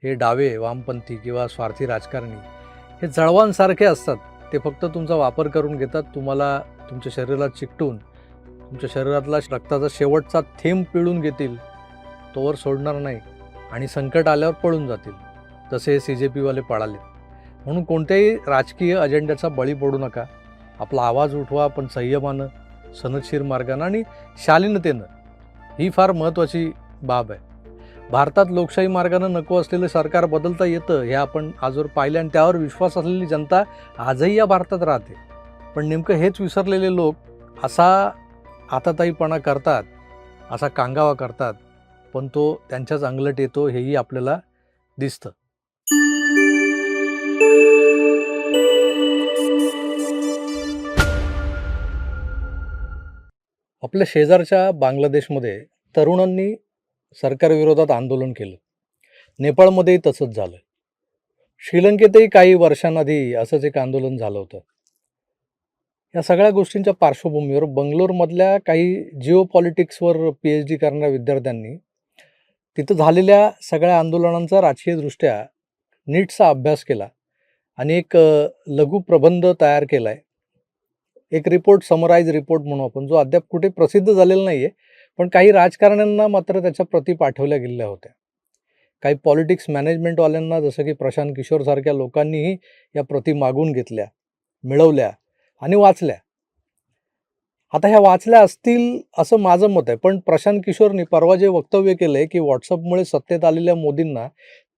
हे डावे, वामपंथी किंवा स्वार्थी राजकारणी हे जळवांसारखे असतात. ते फक्त तुमचा वापर करून घेतात, तुम्हाला तुमच्या शरीरात चिकटून तुमच्या शरीरातला रक्ताचा शेवटचा थेंब पिळून घेतील, तोवर सोडणार नाही आणि संकट आल्यावर पळून जातील. तसे हे CJPवाले पळाले. म्हणून कोणत्याही राजकीय अजेंड्याचा बळी पडू नका. आपला आवाज उठवा, पण संयमानं, सनदशीर मार्गानं आणि शालीनतेनं. ही फार महत्त्वाची बाब आहे. भारतात लोकशाही मार्गानं नको असलेलं सरकार बदलता येतं हे आपण आजवर पाहिलं आणि त्यावर विश्वास असलेली जनता आजही या भारतात राहते. पण नेमकं हेच विसरलेले लोक असा आताताईपणा करतात, असा कांगावा करतात, पण तो त्यांच्याच अंगलट येतो हेही आपल्याला दिसतं. आपल्या शेजारच्या बांगलादेशमध्ये तरुणांनी सरकारविरोधात आंदोलन केलं. नेपाळमध्येही तसंच झालं. श्रीलंकेतही काही वर्षांआधी असंच एक आंदोलन झालं होतं. या सगळ्या गोष्टींच्या पार्श्वभूमीवर बंगलोरमधल्या काही जिओ पॉलिटिक्सवर PhD करणाऱ्या विद्यार्थ्यांनी तिथं झालेल्या सगळ्या आंदोलनांचा राजकीयदृष्ट्या नीटसा अभ्यास केला आणि एक लघु प्रबंध तयार केला आहे. एक रिपोर्ट, समराईज रिपोर्ट म्हणू आपण, जो अद्याप कुठे प्रसिद्ध झालेला नाही आहे, पण काही राजकारण्यांना मात्र त्याच्या प्रती पाठवल्या गेलेल्या होत्या. काही पॉलिटिक्स मॅनेजमेंटवाल्यांना, जसं की प्रशांत किशोरसारख्या लोकांनीही या प्रती मागून घेतल्या, मिळवल्या आणि वाचल्या. आता ह्या वाचल्या असतील असं माझं मत आहे, पण प्रशांत किशोरनी परवा जे वक्तव्य केलं आहे की व्हॉट्सअपमुळे सत्तेत आलेल्या मोदींना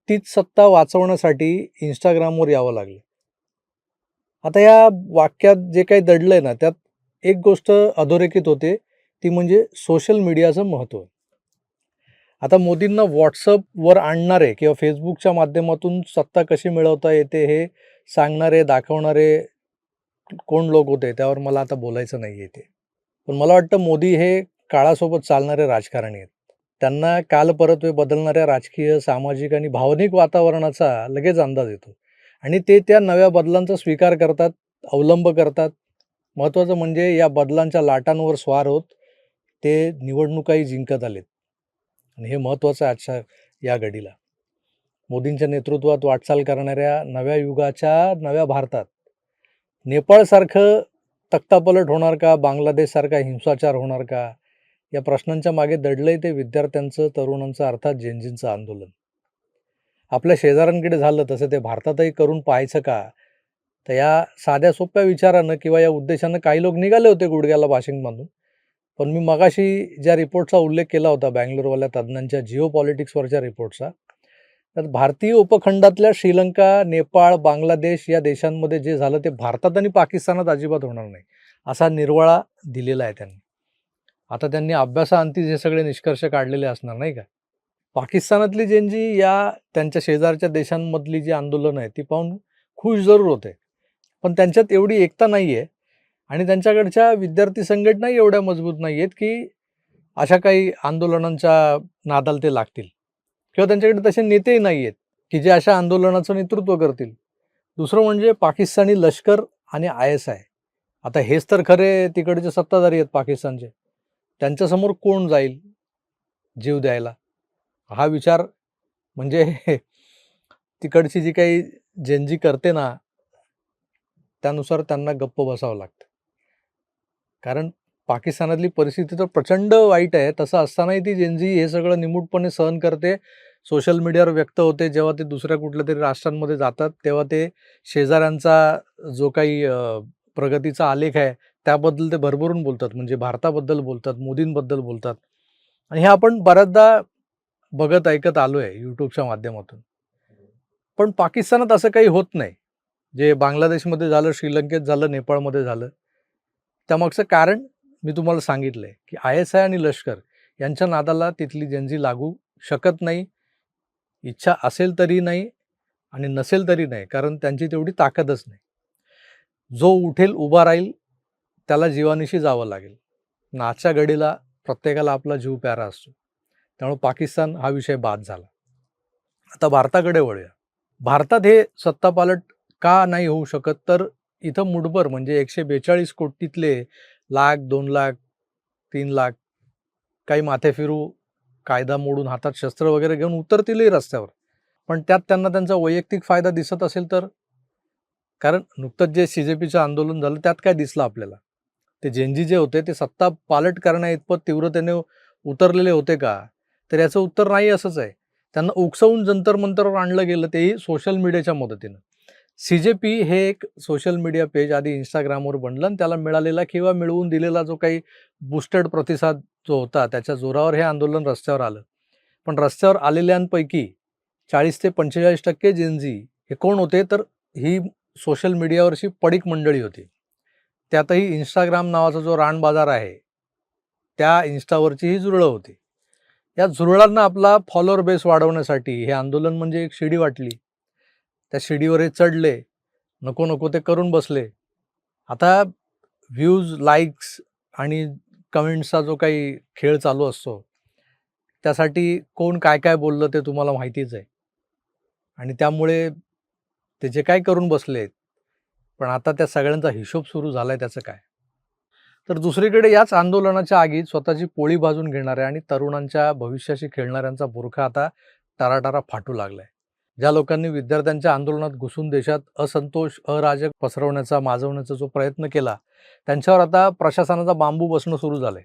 तीच सत्ता वाचवण्यासाठी इंस्टाग्रामवर यावं लागलं. आता या वाक्यात जे काही दडलंय ना, त्यात एक गोष्ट अधोरेखित होते, ती म्हणजे सोशल मीडियाचं महत्त्व. आता मोदींना व्हॉट्सअपवर आणणारे किंवा फेसबुकच्या माध्यमातून सत्ता कशी मिळवता येते हे सांगणारे, दाखवणारे कोण लोक होते त्यावर मला आता बोलायचं नाही आहे ते. पण मला वाटतं मोदी हे काळासोबत चालणारे राजकारणी आहेत. त्यांना कालपरत्वे बदलणाऱ्या राजकीय, सामाजिक आणि भावनिक वातावरणाचा लगेच अंदाज येतो आणि ते त्या नव्या बदलांचा स्वीकार करतात, अवलंब करतात. महत्त्वाचं म्हणजे या बदलांच्या लाटांवर स्वार होत ते निवडणुकाही जिंकत आलेत आणि हे महत्त्वाचं आहे आजच्या या घडीला. मोदींच्या नेतृत्वात वाटचाल करणाऱ्या नव्या युगाच्या नव्या भारतात नेपाळसारखं तख्तापलट होणार का? बांगलादेशसारखा हिंसाचार होणार का? या प्रश्नांच्या मागे दडलंय ते विद्यार्थ्यांचं, तरुणांचं, अर्थात जेनझींचं आंदोलन. आपल्या शेजाऱ्यांकडे झालं तसं ते भारतातही करून पाहायचं का? तर या साध्या सोप्या विचारानं किंवा या उद्देशानं काही लोक निघाले होते गुडघ्याला बाशिंग बांधून. पण मी मगाशी ज्या रिपोर्टचा उल्लेख केला होता बँगलोरवाल्या तज्ज्ञांच्या जिओ पॉलिटिक्सवरच्या रिपोर्टचा, तर भारतीय उपखंडातल्या श्रीलंका, नेपाळ, बांगलादेश या देशांमध्ये जे झालं ते भारतात आणि पाकिस्तानात अजिबात होणार नाही, असा निर्वाळा दिलेला आहे त्यांनी. आता त्यांनी अभ्यासाअंती हे सगळे निष्कर्ष काढलेले असणार नाही का? पाकिस्तानातली जेनजी या त्यांच्या शेजारच्या देशांमधली जी आंदोलनं आहेत ती पाहून खुश जरूर होते. पण त्यांच्यात एवढी एकता नाही आहे आणि त्यांच्याकडच्या विद्यार्थी संघटनाही एवढ्या मजबूत नाही आहेत की अशा काही आंदोलनांच्या नादाला ते लागतील किंवा त्यांच्याकडे तसे नेतेही नाही आहेत की जे अशा आंदोलनाचं नेतृत्व करतील. दुसरं म्हणजे पाकिस्तानी लष्कर आणि ISI. आता हेच तर खरे तिकडचे सत्ताधारी आहेत पाकिस्तानचे. त्यांच्यासमोर कोण जाईल जीव द्यायला? हा विचार म्हणजे तिकडची जी काही जेनजी करते ना, त्यानुसार त्यांना गप्प बसावं लागतं. कारण पाकिस्तानातली परिस्थिती तर प्रचंड वाईट आहे. तसं असतानाही ती जेनजी हे सगळं निमूटपणे सहन करते. सोशल मीडियावर व्यक्त होते. जेव्हा ते दुसऱ्या कुठल्यातरी राष्ट्रांमध्ये जातात, तेव्हा ते शेजाऱ्यांचा जो काही प्रगतीचा आलेख आहे, त्याबद्दल ते भरभरून बोलतात. म्हणजे भारताबद्दल बोलतात, मोदींबद्दल बोलतात आणि हे आपण बऱ्याचदा बघत ऐकत आलो आहे YouTubeच्या माध्यमातून. पण पाकिस्तानात असं काही होत नाही. जे बांगलादेशमध्ये झालं, श्रीलंकेत झालं, नेपाळमध्ये झालं. त्यामागचं कारण मी तुम्हाला सांगितलंय, की ISI आणि लष्कर यांच्या नादाला तिथली जेनझी लागू शकत नाही. इच्छा असेल तरी नाही आणि नसेल तरी नाही, कारण त्यांची तेवढी ताकदच नाही. जो उठेल, उभा राहील, त्याला जीवानिशी जावं लागेल. आणि आजच्या घडीला प्रत्येकाला आपला जीव प्यारा असतो. त्यामुळे पाकिस्तान हा विषय बाद झाला. आता भारताकडे वळूया. भारतात हे सत्तापालट का नाही होऊ शकत? तर इथं मुठभर म्हणजे 142 कोटीतले लाख, 2 लाख, 3 लाख काही माथेफिरू कायदा मोडून हातात शस्त्र वगैरे घेऊन उतरतीलही रस्त्यावर. पण त्यात त्यांना त्यांचा वैयक्तिक फायदा दिसत असेल तर, कारण नुकतंच जे CJPचं आंदोलन झालं त्यात काय दिसलं आपल्याला? ते जेनजी जे होते ते सत्ता पालट करण्याइतपत तीव्रतेने उतरलेले होते का? तर याचं उत्तर नाही असंच आहे. त्यांना उकसवून जंतर मंतरवर आणलं गेलं, तेही सोशल मीडियाच्या मदतीनं. CJP हे एक सोशल मीडिया पेज आधी Instagramवर बनलं आणि त्याला मिळालेला किंवा मिळवून दिलेला जो काही बूस्टेड प्रतिसाद जो होता, त्याच्या जोरावर हे आंदोलन रस्त्यावर आलं. पण रस्त्यावर आलेल्यांपैकी 40 ते 45% जेनझी हे कोण होते? तर ही सोशल मीडियावरची पडीक मंडळी होती. त्यातही Instagram नावाचा जो रानबाजार आहे, त्या Instaवरची ही झुरळं होती. या झुरळांना आपला फॉलोअर बेस वाढवण्यासाठी हे आंदोलन म्हणजे एक शिडी वाटली. त्या शिडीवर हे चढले, नको नको ते करून बसले. आता व्ह्यूज, लाईक्स आणि कमेंट्सचा जो काही खेळ चालू असतो, त्यासाठी कोण काय काय बोललं ते तुम्हाला माहितीच आहे. आणि त्यामुळे ते जे काय करून बसलेत, पण आता त्या सगळ्यांचा हिशोब सुरू झालाय त्याचं काय? तर दुसरीकडे याच आंदोलनाच्या आगीत स्वतःची पोळी भाजून घेणाऱ्या आणि तरुणांच्या भविष्याशी खेळणाऱ्यांचा बुरखा आता टराटरा फाटू लागलाय. ज्या लोकांनी विद्यार्थ्यांच्या आंदोलनात घुसून देशात असंतोष, अराजक पसरवण्याचा, माजवण्याचा जो प्रयत्न केला, त्यांच्यावर आता प्रशासनाचा बांबू बसणं सुरू झालंय.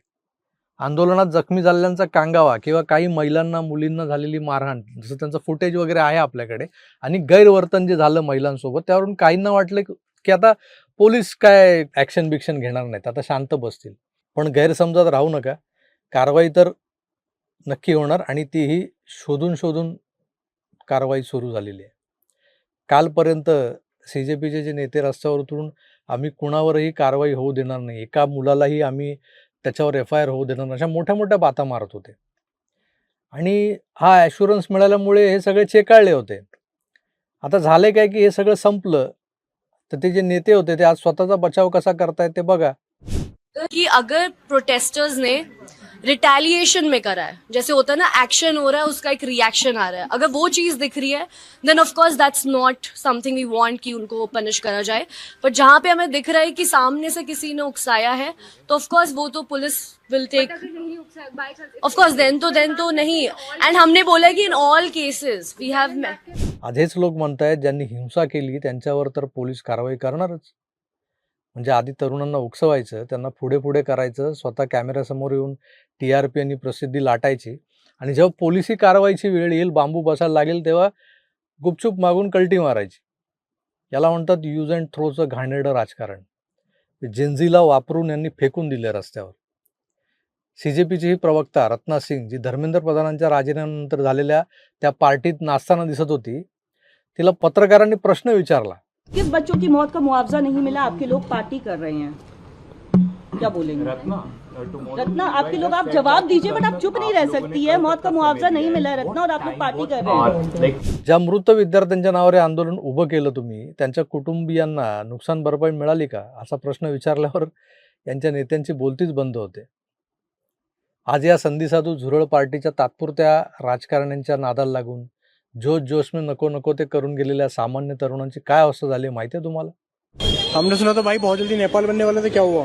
आंदोलनात जखमी झालेल्यांचा कांगावा किंवा काही महिलांना, मुलींना झालेली मारहाण, जसं त्यांचं फुटेज वगैरे आहे आपल्याकडे, आणि गैरवर्तन जे झालं महिलांसोबत, त्यावरून काहींना वाटलं की आता पोलीस काय ॲक्शन बिक्शन घेणार नाहीत, आता शांत बसतील. पण गैरसमजात राहू नका. कारवाई तर नक्की होणार आणि तीही शोधून शोधून कारवाई सुरू झालेली आहे. कालपर्यंत CJPचे जे नेते रस्त्यावर उतरून आम्ही कुणावरही कारवाई होऊ देणार नाही, एका मुलालाही आम्ही त्याच्यावर FIR होऊ देणार नाही, अशा मोठ्या मोठ्या बाता मारत होते. आणि हा ॲश्युरन्स मिळाल्यामुळे हे सगळे चेकाळले होते. आता झाले काय की हे सगळं संपलं, तर ते जे नेते होते ते आज स्वतःचा बचाव कसा करतायत ते बघा. कि अगर प्रोटेस्टर्स ने रिटेलिएशन में करा है, जैसे होता है ना एक्शन हो रहा है उसका एक रिएक्शन आ रहा है, अगर वो चीज दिख रही है then of course that's not something we want कि उनको पनिश करा जाए. पर जहां पे हमें दिख रहा है कि सामने से किसी ने उकसाया है तो ऑफ कोर्स वो तो police will take, of course then तो नहीं. एंड हमने बोला है कि in all cases we have, आज हेच लोक म्हणतायत ज्यांनी हिंसा केली त्यांच्यावर तर पोलीस कारवाई करणारच. म्हणजे आधी तरुणांना उकसवायचं, त्यांना पुढे पुढे करायचं, स्वतः कॅमेऱ्यासमोर येऊन TRP आणि प्रसिद्धी लाटायची, आणि जेव्हा पोलिसी कारवाईची वेळ येईल, बांबू बसायला लागेल, तेव्हा गुपचूप मागून कल्टी मारायची. याला म्हणतात यूज अँड थ्रोचं घाणेरडं राजकारण. जेनझीला वापरून यांनी फेकून दिले रस्त्यावर. CJPची ही प्रवक्ता रत्ना सिंग, जी धर्मेंद्र प्रधानांच्या राजीनाम्यानंतर झालेल्या त्या पार्टीत नाचताना दिसत होती, तिला पत्रकारांनी प्रश्न विचारला. किस बच्चों की मौत का मुआवजा नहीं मिला, आपके लोग पार्टी कर रहे हैं, क्या बोलेंगे? रत्ना आपके लोग, आप जवाब दीजिए, बट आप चुप नहीं रह सकती है. मौत का मुआवजा नहीं मिला है रत्ना, और आप लोग पार्टी कर रहे हैं. ज्या मृत विद्यार्थ्यांच्या नावावर हे आंदोलन उभं केलं तुम्ही, त्यांच्या कुटुंबियांना नुकसान भरपाई मिळाली का, असा प्रश्न विचारल्यावर यांच्या नेत्यांची बोलतीच बंद होते. आज या संधीसाधू झुरळ पार्टीच्या तात्पुरत्या राजकारण्यांच्या नादाला लागून जोश में नको नको ते करून गेलेल्या सामान्य तरुणांची काय अवस्था झाली माहिती आहे तुम्हाला? हमने सुना तो भाई बहुत जल्दी नेपाल बनने वाला था, क्या हुआ?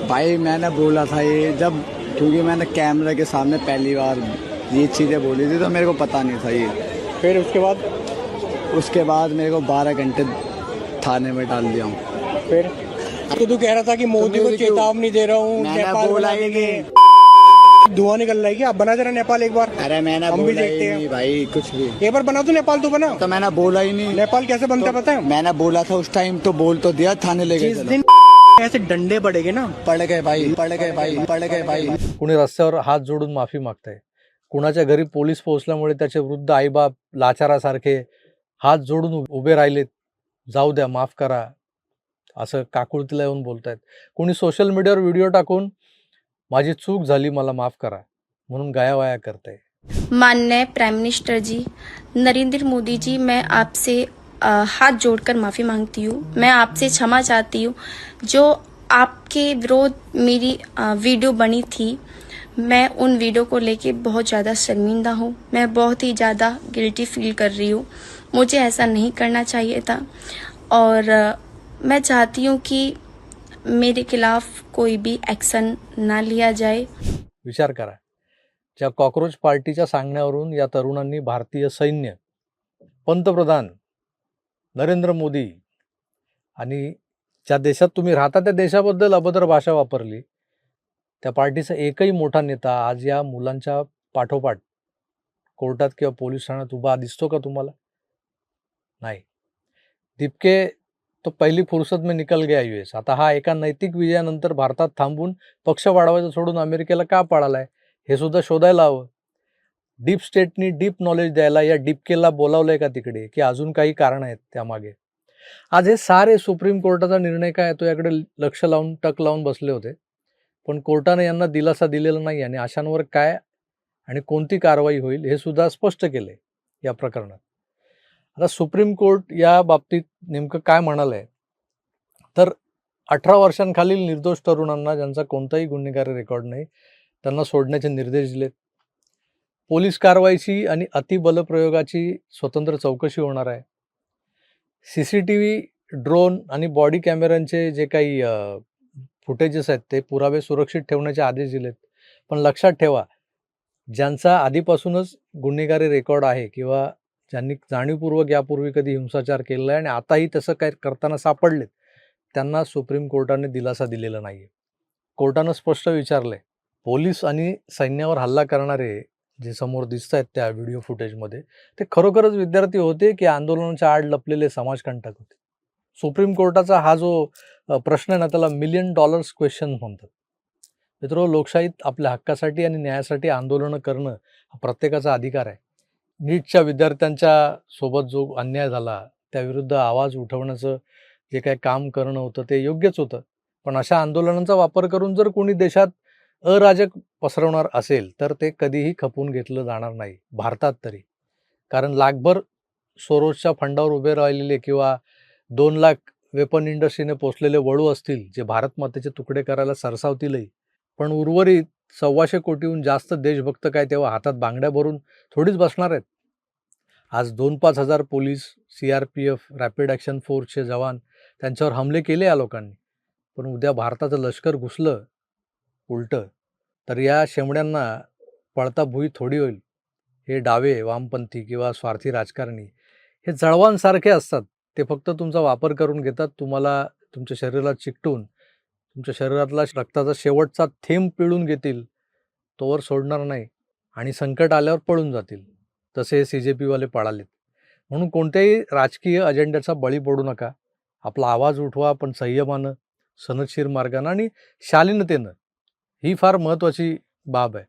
भाई मैंने बोला था ये जब, क्योंकि मैंने कैमरा के सामने पहली बार ये चीज़ें बोली थी तो मेरे को पता नहीं था ये. फिर उसके बाद मेरे को 12 घंटे थाने में डाल दिया हूँ. फिर तो तू कह रहा था कि मोदी को चेतावनी दे रहा हूँ, मैंने नेपाल बोला बना ही देंगे. नहीं. धुआं निकल रहा है क्या? आप बना जरा नेपाल एक बार. अरे मैंने हम भी बोला देखते ही हैं. नहीं भाई कुछ भी. एक बार बना तो नेपाल तो बना. तो मैंने बोला ही नहीं. नेपाल कैसे बनता है पता है? मैंने बोला था उस टाइम तो बोल तो दिया, थाने ले जिस गए. दिन ऐसे डंडे पड़ेंगे ना, पड़ गए भाई. कुणी रस्त्यावर हात जोडून माफी मागतंय, कुणाच्या घरी पोलीस पोहोचल्यामुळे त्याचे वृद्ध आईबाप लाचारासारखे हात जोडून उभे राहिलेत, जाऊ द्या, माफ करा, असं काकुळतीला येऊन बोलतायत. कोणी सोशल मीडियावर व्हिडिओ टाकून माझी चूक झाली, मला माफ करा म्हणून गायावाया करताय. माननीय प्राइम मिनिस्टर जी नरेंद्र मोदी जी, मैं आपसे हाथ जोड़कर माफ़ी मांगती हूँ. मैं आपसे क्षमा चाहती हूँ. जो आपके विरोध मेरी वीडियो बनी थी, मैं उन वीडियो को लेके बहुत ज़्यादा शर्मिंदा हूँ. मैं बहुत ही ज़्यादा गिल्टी फील कर रही हूँ. मुझे ऐसा नहीं करना चाहिए था, और मैं चाहती हूँ कि मेरे खिलाफ कोई भी एक्शन ना लिया जाए. विचार करा, ज्या कॉकरोच पार्टीच्या सांगण्यावरून या तरुणांनी भारतीय सैन्य, पंतप्रधान नरेंद्र मोदी आणि ज्या देशात तुम्ही राहता त्या देशाबद्दल अभद्र भाषा वापरली, त्या पार्टीचा एकही मोठा नेता आज या मुलांच्या पाठोपाठ कोर्टात किंवा पोलीस ठाण्यात उभा दिसतो का तुम्हाला? नाही. दीपके तो पहिली फुर्सत में निकल गया यूएस. आता हा एका नैतिक विजयानंतर भारतात थांबून पक्ष वाढवायचं सोडून अमेरिकेला का पळालाय हे सुद्धा शोधायला हवं. डीप स्टेटनी डीप नॉलेज द्यायला या डीपकेला बोलावलंय का तिकडे, की अजून काही कारण आहेत त्यामागे? आज हे सारे सुप्रीम कोर्टाचा निर्णय काय तो याकडे लक्ष लावून टक लावून बसले होते, पण कोर्टाने यांना दिलासा दिलेला नाही आणि अशांवर काय आणि कोणती कारवाई होईल हे सुद्धा स्पष्ट केले या प्रकरणात. आता सुप्रीम कोर्ट या बाबतीत नेमकं काय म्हणालंय, तर 18 वर्षांखालील निर्दोष तरुणांना ज्यांचा कोणताही गुन्हेगारी रेकॉर्ड नाही त्यांना सोडण्याचे निर्देश दिलेत. पोलीस कारवाईची आणि अतिबलप्रयोगाची स्वतंत्र चौकशी होणार आहे. CCTV, ड्रोन आणि बॉडी कॅमेऱ्यांचे जे काही फुटेजेस आहेत ते पुरावे सुरक्षित ठेवण्याचे आदेश दिलेत. पण लक्षात ठेवा, ज्यांचा आधीपासूनच गुन्हेगारी रेकॉर्ड आहे किंवा ज्यांनी जाणीवपूर्वक यापूर्वी कधी हिंसाचार केलेला आहे आणि आताही तसं काय करताना सापडलेत, त्यांना सुप्रीम कोर्टाने दिलासा दिलेला नाही आहे. कोर्टानं स्पष्ट विचारलंय, पोलीस आणि सैन्यावर हल्ला करणारे जे समोर दिसत आहेत त्या व्हिडिओ फुटेजमध्ये, ते खरोखरच विद्यार्थी होते की आंदोलनाच्या आड लपलेले समाजकंटक होते? सुप्रीम कोर्टाचा हा जो प्रश्न आहे ना, त्याला $1 मिलियन क्वेश्चन म्हणतात. मित्रो, लोकशाहीत आपल्या हक्कासाठी आणि न्यायासाठी आंदोलनं करणं हा प्रत्येकाचा अधिकार आहे. नीटच्या विद्यार्थ्यांच्या सोबत जो अन्याय झाला त्याविरुद्ध आवाज उठवण्याचं जे काही काम करणं होतं ते योग्यच होतं. पण अशा आंदोलनांचा वापर करून जर कोणी देशात अराजक पसरवणार असेल तर ते कधीही खपवून घेतलं जाणार नाही, भारतात तरी. कारण लाखभर सोरोसच्या फंडावर उभे राहिलेले किंवा 2 लाख वेपन इंडस्ट्रीने पोचलेले वळू असतील जे भारत मातेचे तुकडे करायला सरसावतीलही, पण उर्वरित 125 कोटीहून जास्त देशभक्त काय तेव्हा हातात बांगड्या भरून थोडीच बसणार आहेत. आज 2-5 हजार पोलीस, CRPF, रॅपिड ॲक्शन फोर्सचे जवान त्यांच्यावर हमले केले या लोकांनी. पण उद्या भारताचं लष्कर घुसलं उलटं तर या शेमड्यांना पळता भुई थोडी होईल. हे डावे, वामपंथी किंवा स्वार्थी राजकारणी हे जळवांसारखे असतात. ते फक्त तुमचा वापर करून घेतात, तुम्हाला तुमच्या शरीरात चिकटून तुमच्या शरीरातला रक्ताचा शेवटचा थेंब पिळून घेतील, तोवर सोडणार नाही आणि संकट आल्यावर पळून जातील. तसे हे CJPवाले पळालेत. म्हणून कोणत्याही राजकीय अजेंड्याचा बळी पडू नका. आपला आवाज उठवा, पण संयमानं, सनदशीर मार्गानं आणि शालीनतेनं. ही फार महत्त्वाची बाब आहे.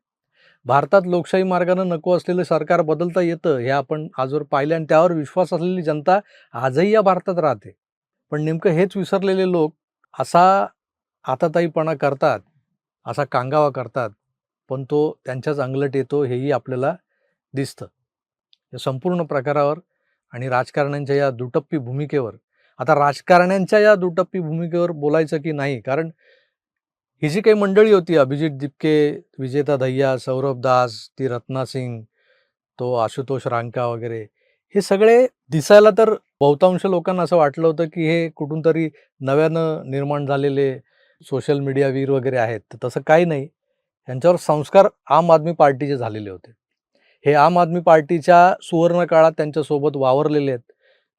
भारतात लोकशाही मार्गानं नको असलेलं सरकार बदलता येतं हे आपण आजवर पाहिलं आणि त्यावर विश्वास असलेली जनता आजही या भारतात राहते. पण नेमकं हेच विसरलेले लोक असा आताताईपणा करतात, असा कांगावा करतात, पण तो त्यांच्याच अंगलट येतो हेही आपल्याला दिसतं. या संपूर्ण प्रकारावर आणि राजकारण्यांच्या या दुटप्पी भूमिकेवर, आता राजकारण्यांच्या या दुटप्पी भूमिकेवर बोलायचं की नाही, कारण ही जी काही मंडळी होती, अभिजित दीपके, विजेता दहिया, सौरभ दास, ती रत्ना सिंग, तो आशुतोष रांका वगैरे, हे सगळे दिसायला तर बहुतांश लोकांना असं वाटलं होतं की हे कुठून तरी नव्यानं निर्माण झालेले सोशल मीडिया वीर वगैरे आहेत. तर तसं काही नाही. यांच्यावर संस्कार आम आदमी पार्टीचे झालेले होते. हे आम आदमी पार्टीच्या सुवर्ण काळात त्यांच्यासोबत वावरलेले आहेत.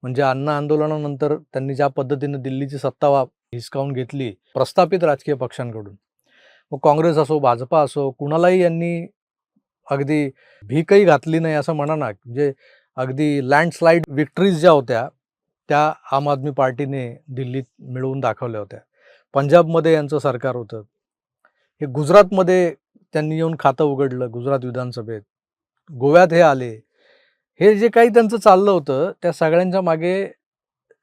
म्हणजे अण्णा आंदोलनानंतर त्यांनी ज्या पद्धतीने दिल्लीची सत्ता हिसकावून घेतली प्रस्थापित राजकीय पक्षांकडून, मग काँग्रेस असो, भाजपा असो, कुणालाही यांनी अगदी भीकही घातली नाही असं म्हणा ना. म्हणजे अगदी लँडस्लाईड विक्ट्रीज ज्या होत्या त्या आम आदमी पार्टीने दिल्लीत मिळवून दाखवल्या होत्या. पंजाबमध्ये यांचं सरकार होतं. हे गुजरातमध्ये त्यांनी येऊन खातं उघडलं, गुजरात विधानसभेत. गोव्यात हे आले. हे जे काही त्यांचं चाललं होतं त्या सगळ्यांच्या मागे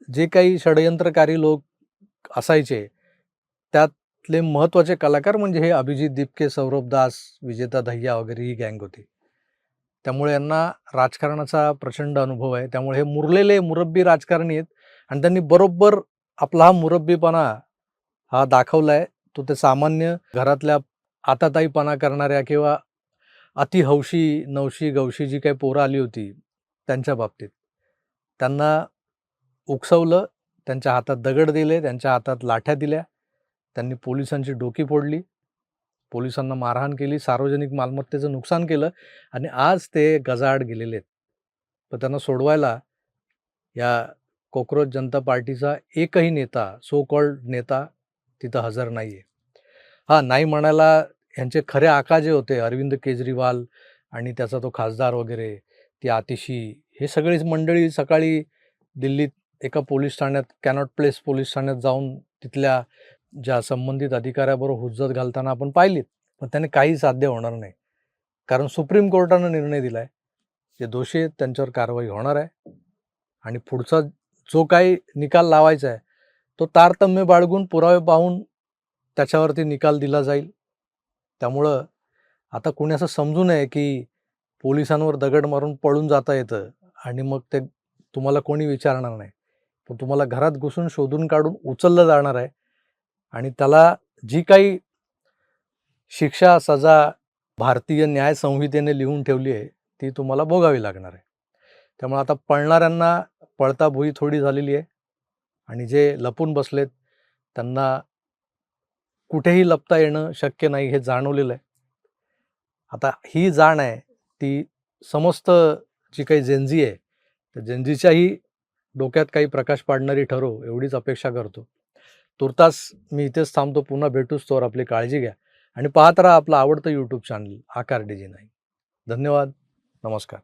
जे काही षडयंत्रकारी लोक असायचे त्यातले महत्त्वाचे कलाकार म्हणजे हे अभिजित दीपके, सौरभ दास, विजेता दहिया वगैरे ही गँग होती. त्यामुळे यांना राजकारणाचा प्रचंड अनुभव आहे. त्यामुळे हे मुरलेले मुरब्बी राजकारणी आहेत आणि त्यांनी बरोबर आपला हा मुरब्बीपणा हा दाखवला आहे. तो ते सामान्य घरातल्या आताताईपणा करणाऱ्या किंवा अतिहौशी, नवशी, गवशी जी काही पोरं आली होती त्यांच्या बाबतीत. त्यांना उकसवलं, त्यांच्या हातात दगड दिले, त्यांच्या हातात लाठ्या दिल्या, त्यांनी पोलिसांची डोकी फोडली. पोलिसांना मारहाण केली, सार्वजनिक मालमत्तेचं नुकसान केलं आणि आज ते गजाआड गेलेले आहेत. पण त्यांना सोडवायला या कॉकरोच जनता पार्टीचा एकही नेता, सो कॉल्ड नेता तिथं हजर नाही आहे. हां, नाही म्हणायला यांचे खरे आका जे होते अरविंद केजरीवाल आणि त्याचा तो खासदार वगैरे, ती आतिशी, हे सगळीच मंडळी सकाळी दिल्लीत एका पोलीस ठाण्यात, कॅनॉट प्लेस पोलीस ठाण्यात जाऊन तिथल्या ज्या संबंधित अधिकाऱ्याबरोबर हुज्जत घालताना आपण पाहिलीत. पण त्याने काही साध्य होणार नाही. कारण सुप्रीम कोर्टानं निर्णय दिला आहे, जे दोषी आहेत त्यांच्यावर कारवाई होणार आहे आणि पुढचा जो काही निकाल लावायचा आहे, तो तारतम्य बाळगून, पुरावे पाहून त्याच्यावरती निकाल दिला जाईल. त्यामुळं आता कोणी असं समजू नये की पोलिसांवर दगड मारून पळून जाता येतं आणि मग ते तुम्हाला कोणी विचारणार नाही. पण तुम्हाला घरात घुसून शोधून काढून उचललं जाणार आहे आणि त्याला जी काही शिक्षा, सजा भारतीय न्याय संहितेने लिहून ठेवली आहे, ती तुम्हाला भोगावी लागणार आहे. त्यामुळे आता पळणाऱ्यांना पळता भुई थोडी झालेली आहे आणि जे लपून बसलेत त्यांना कुठेही लपता येणं शक्य नाही हे जाणवलेलं आहे. आता ही जाण आहे ती समस्त जी काही जेनझी आहे, त्या जेनझीच्याही डोक्यात काही प्रकाश पाडणारी ठरो एवढीच अपेक्षा करतो. तुर्तास मी इथेच थांबतो. पुन्हा भेटूच, तोवर आपली काळजी घ्या आणि पाहत राहा आपलं आवडतं यूट्यूब चॅनल आकार DG9. धन्यवाद. नमस्कार.